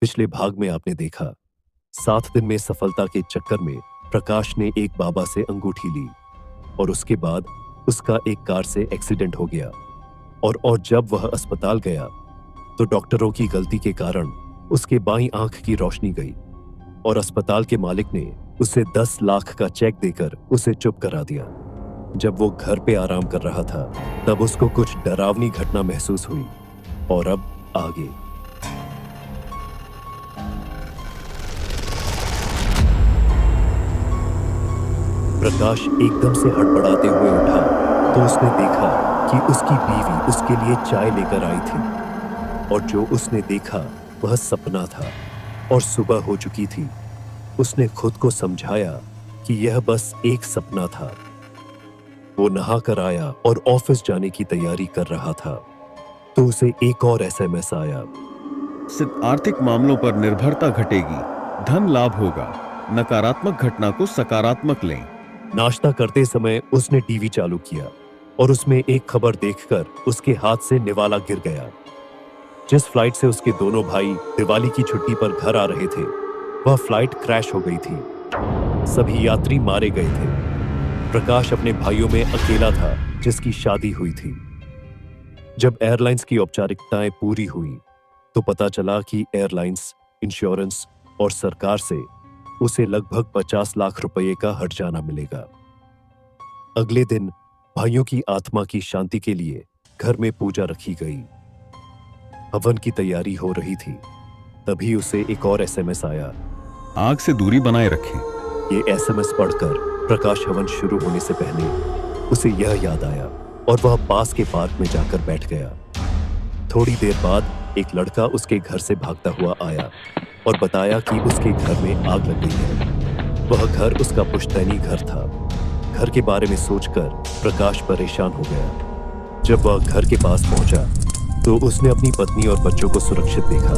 पिछले भाग में आपने देखा 7 दिन में सफलता के चक्कर में प्रकाश ने एक बाबा से अंगूठी ली और उसके बाद उसका एक कार से एक्सीडेंट हो गया और जब वह अस्पताल गया तो डॉक्टरों की गलती के कारण उसके बाईं आंख की रोशनी गई और अस्पताल के मालिक ने उसे 10 लाख का चेक देकर उसे चुप करा दिया। जब वो घर पे आराम कर रहा था तब उसको कुछ डरावनी घटना महसूस हुई। और अब आगे प्रकाश एकदम से हड़बड़ाते हुए उठा तो उसने देखा कि उसकी बीवी उसके लिए चाय लेकर आई थी और जो उसने देखा वह सपना था और सुबह हो चुकी थी। उसने खुद को समझाया कि यह बस एक सपना था। वो नहा कर आया और ऑफिस जाने की तैयारी कर रहा था तो उसे एक और एसएमएस आया। सिर्फ आर्थिक मामलों पर निर्भरता घटेगी, धन लाभ होगा, नकारात्मक घटना को सकारात्मक लें। नाश्ता करते समय उसने टीवी चालू किया और उसमें एक खबर देखकर उसके हाथ से निवाला गिर गया। जिस फ्लाइट से उसके दोनों भाई दिवाली की छुट्टी पर घर आ रहे थे वह फ्लाइट क्रैश हो गई थी। सभी यात्री मारे गए थे। प्रकाश अपने भाइयों में अकेला था जिसकी शादी हुई थी। जब एयरलाइंस की औपचारिकताएं पूरी हुई तो पता चला कि एयरलाइंस, इंश्योरेंस और सरकार से उसे लगभग 50 लाख रुपए का हर्जाना जाना मिलेगा। अगले दिन भाइयों की आत्मा की शांति के लिए घर में पूजा रखी गई। हवन की तैयारी हो रही थी तभी उसे एक और एसएमएस आया। आग से दूरी बनाए रखें। ये एसएमएस पढ़कर प्रकाश हवन शुरू होने से पहले उसे यह याद आया और वह पास के पार्क में जाकर बैठ गया। थोड़ी देर बाद एक लड़का उसके घर से भागता हुआ आया और बताया कि उसके घर में आग लग गई है। वह घर उसका पुश्तैनी घर था। घर के बारे में सोचकर प्रकाश परेशान हो गया। जब वह घर के पास पहुंचा तो उसने अपनी पत्नी और बच्चों को सुरक्षित देखा।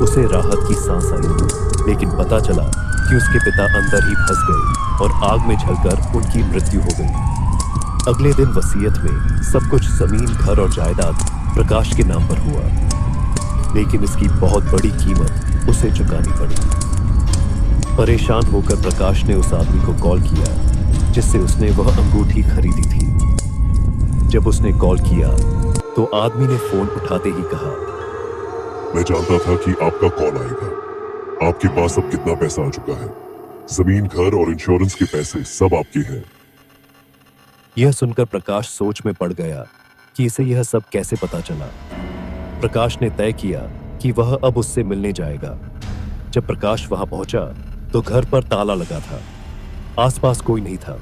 उसे राहत की सांस आई, लेकिन पता चला कि उसके पिता अंदर ही फंस गए और आग में जलकर उनकी मृत्यु हो गई। अगले दिन वसीयत में सब कुछ जमीन, घर और जायदाद प्रकाश के नाम पर हुआ, लेकिन इसकी बहुत बड़ी कीमत उसे चुकानी पड़ी। परेशान होकर प्रकाश ने उस आदमी को कॉल किया जिससे उसने वह अंगूठी खरीदी थी। जब उसने कॉल किया तो आदमी ने फोन उठाते ही कहा, मैं जानता था कि आपका कॉल आएगा। आपके पास अब कितना पैसा आ चुका है? जमीन, घर और इंश्योरेंस के पैसे सब आपके हैं। यह सुनकर प्रकाश सोच में पड़ गया कि इसे यह सब कैसे पता चला। प्रकाश ने तय किया कि वह अब उससे मिलने जाएगा। जब प्रकाश वहां पहुंचा तो घर पर ताला लगा था। आसपास कोई नहीं था,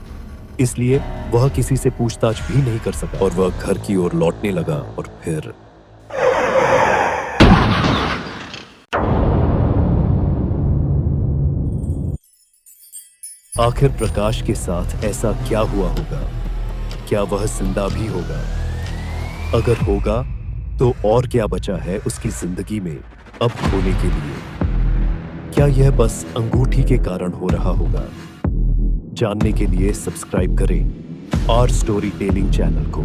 इसलिए वह किसी से पूछताछ भी नहीं कर सका और वह घर की ओर लौटने लगा और फिर आखिर प्रकाश के साथ ऐसा क्या हुआ होगा? क्या वह जिंदा भी होगा? अगर होगा तो और क्या बचा है उसकी जिंदगी में अब खोने के लिए? क्या यह बस अंगूठी के कारण हो रहा होगा? जानने के लिए सब्सक्राइब करें आर स्टोरी टेलिंग चैनल को।